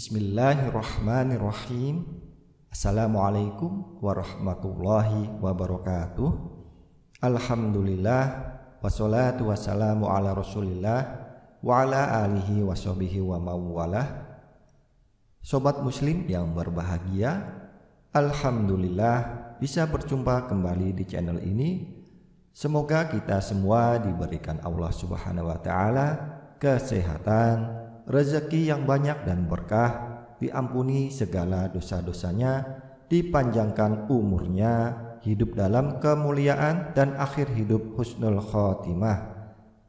Bismillahirrahmanirrahim. Assalamualaikum warahmatullahi wabarakatuh. Alhamdulillah, wassalatu wassalamu ala rasulillah wa ala alihi wa sahbihi wa mawalah. Sobat muslim yang berbahagia, alhamdulillah bisa berjumpa kembali di channel ini. Semoga kita semua diberikan Allah Subhanahu wa taala kesehatan, rezeki yang banyak dan berkah, diampuni segala dosa-dosanya, dipanjangkan umurnya, hidup dalam kemuliaan dan akhir hidup husnul khotimah.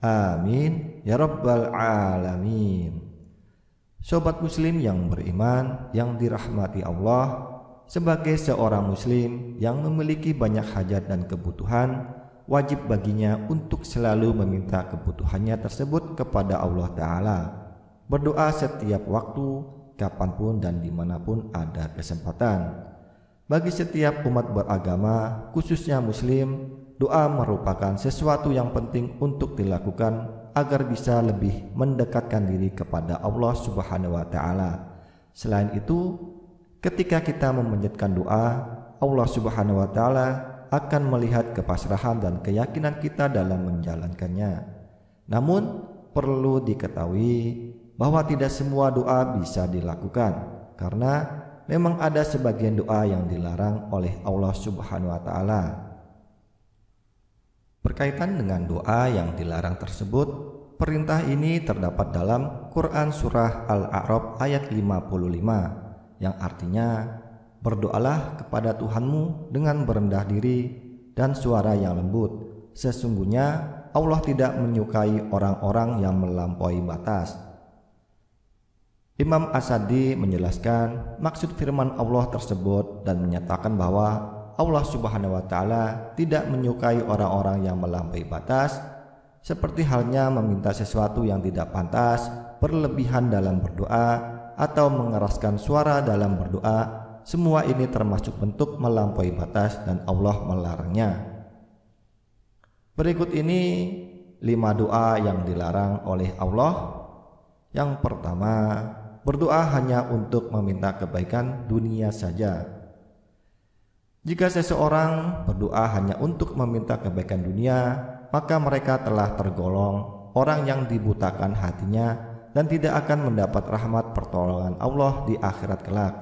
Amin ya rabbal alamin. Sobat muslim yang beriman yang dirahmati Allah, sebagai seorang muslim yang memiliki banyak hajat dan kebutuhan, wajib baginya untuk selalu meminta kebutuhannya tersebut kepada Allah Ta'ala. Berdoa setiap waktu, kapanpun dan dimanapun ada kesempatan. Bagi setiap umat beragama, khususnya muslim, doa merupakan sesuatu yang penting untuk dilakukan agar bisa lebih mendekatkan diri kepada Allah Subhanahu wa Ta'ala. Selain itu, ketika kita memanjatkan doa, Allah Subhanahu wa Ta'ala akan melihat kepasrahan dan keyakinan kita dalam menjalankannya. Namun, perlu diketahui bahwa tidak semua doa bisa dilakukan, karena memang ada sebagian doa yang dilarang oleh Allah Subhanahu wa Ta'ala. Berkaitan dengan doa yang dilarang tersebut, perintah ini terdapat dalam Quran Surah Al-A'raf ayat 55, yang artinya, berdoalah kepada Tuhanmu dengan berendah diri dan suara yang lembut. Sesungguhnya Allah tidak menyukai orang-orang yang melampaui batas. Imam As-Sadi menjelaskan maksud firman Allah tersebut dan menyatakan bahwa Allah Subhanahu wa Ta'ala tidak menyukai orang-orang yang melampaui batas, seperti halnya meminta sesuatu yang tidak pantas, berlebihan dalam berdoa, atau mengeraskan suara dalam berdoa. Semua ini termasuk bentuk melampaui batas dan Allah melarangnya. Berikut ini 5 doa yang dilarang oleh Allah. Yang pertama, berdoa hanya untuk meminta kebaikan dunia saja. Jika seseorang berdoa hanya untuk meminta kebaikan dunia, maka mereka telah tergolong orang yang dibutakan hatinya dan tidak akan mendapat rahmat pertolongan Allah di akhirat kelak.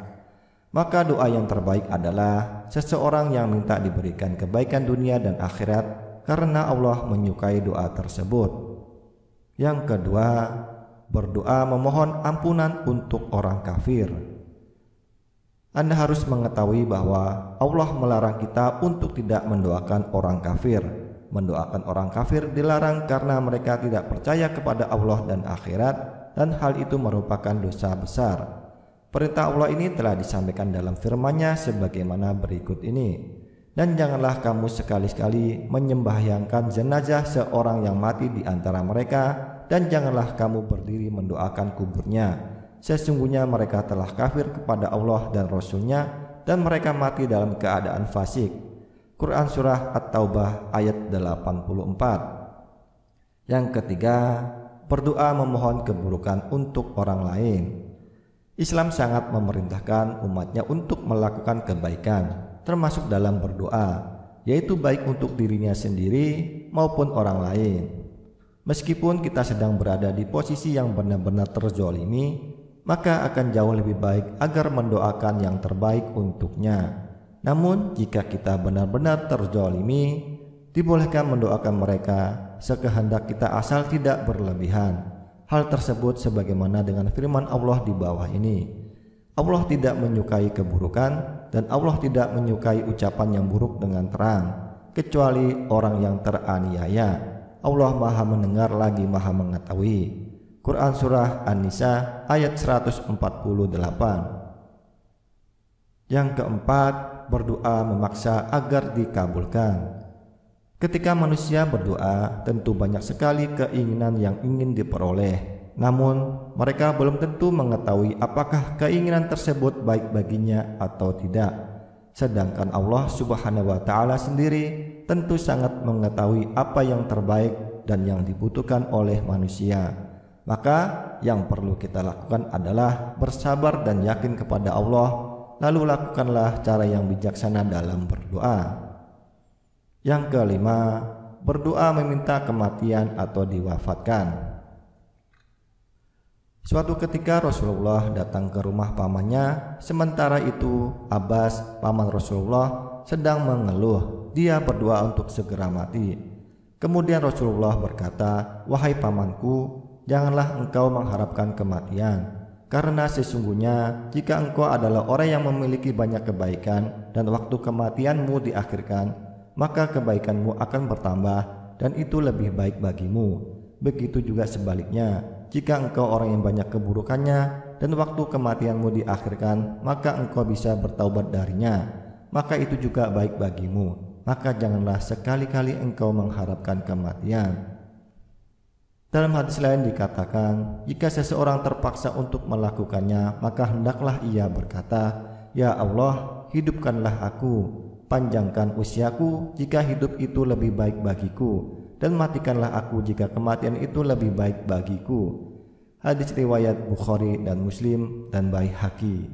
Maka doa yang terbaik adalah seseorang yang minta diberikan kebaikan dunia dan akhirat, karena Allah menyukai doa tersebut. Yang kedua, berdoa memohon ampunan untuk orang kafir. Anda harus mengetahui bahwa Allah melarang kita untuk tidak mendoakan orang kafir. Mendoakan orang kafir dilarang karena mereka tidak percaya kepada Allah dan akhirat, dan hal itu merupakan dosa besar. Perintah Allah ini telah disampaikan dalam firman-Nya sebagaimana berikut ini. Dan janganlah kamu sekali-sekali menyembahyangkan jenazah seorang yang mati di antara mereka, dan janganlah kamu berdiri mendoakan kuburnya. Sesungguhnya mereka telah kafir kepada Allah dan Rasul-Nya, dan mereka mati dalam keadaan fasik. Quran Surah At-Taubah ayat 84. Yang ketiga, berdoa memohon keburukan untuk orang lain. Islam sangat memerintahkan umatnya untuk melakukan kebaikan, termasuk dalam berdoa, yaitu baik untuk dirinya sendiri maupun orang lain. Meskipun kita sedang berada di posisi yang benar-benar terzolimi, maka akan jauh lebih baik agar mendoakan yang terbaik untuknya. Namun jika kita benar-benar terzolimi, dibolehkan mendoakan mereka sekehendak kita asal tidak berlebihan. Hal tersebut sebagaimana dengan firman Allah di bawah ini. Allah tidak menyukai keburukan dan Allah tidak menyukai ucapan yang buruk dengan terang, kecuali orang yang teraniaya. Allah Maha mendengar lagi Maha mengetahui. Quran Surah An-Nisa ayat 148. Yang keempat, berdoa memaksa agar dikabulkan. Ketika manusia berdoa, tentu banyak sekali keinginan yang ingin diperoleh. Namun, mereka belum tentu mengetahui apakah keinginan tersebut baik baginya atau tidak. Sedangkan Allah Subhanahu wa Ta'ala sendiri tentu sangat mengetahui apa yang terbaik dan yang dibutuhkan oleh manusia. Maka yang perlu kita lakukan adalah bersabar dan yakin kepada Allah, lalu lakukanlah cara yang bijaksana dalam berdoa. Yang kelima, berdoa meminta kematian atau diwafatkan. Suatu ketika Rasulullah datang ke rumah pamannya, sementara itu Abbas, paman Rasulullah, sedang mengeluh. Dia berdoa untuk segera mati. Kemudian Rasulullah berkata, "Wahai pamanku, janganlah engkau mengharapkan kematian, karena sesungguhnya jika engkau adalah orang yang memiliki banyak kebaikan dan waktu kematianmu diakhirkan, maka kebaikanmu akan bertambah dan itu lebih baik bagimu. Begitu juga sebaliknya, jika engkau orang yang banyak keburukannya dan waktu kematianmu diakhirkan, maka engkau bisa bertaubat darinya, maka itu juga baik bagimu. Maka janganlah sekali-kali engkau mengharapkan kematian." Dalam hadis lain dikatakan, jika seseorang terpaksa untuk melakukannya, maka hendaklah ia berkata, "Ya Allah, hidupkanlah aku, panjangkan usiaku jika hidup itu lebih baik bagiku, dan matikanlah aku jika kematian itu lebih baik bagiku." Hadis riwayat Bukhari dan Muslim dan Baihaqi.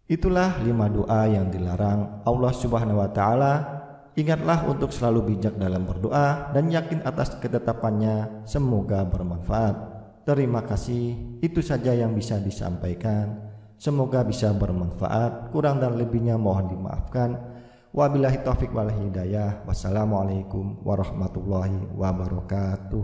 Itulah 5 doa yang dilarang Allah Subhanahu wa Ta'ala. Ingatlah untuk selalu bijak dalam berdoa dan yakin atas ketetapannya. Semoga bermanfaat. Terima kasih. Itu saja yang bisa disampaikan. Semoga bisa bermanfaat. Kurang dan lebihnya mohon dimaafkan. Wabillahi taufiq wal hidayah. Wassalamualaikum warahmatullahi wabarakatuh.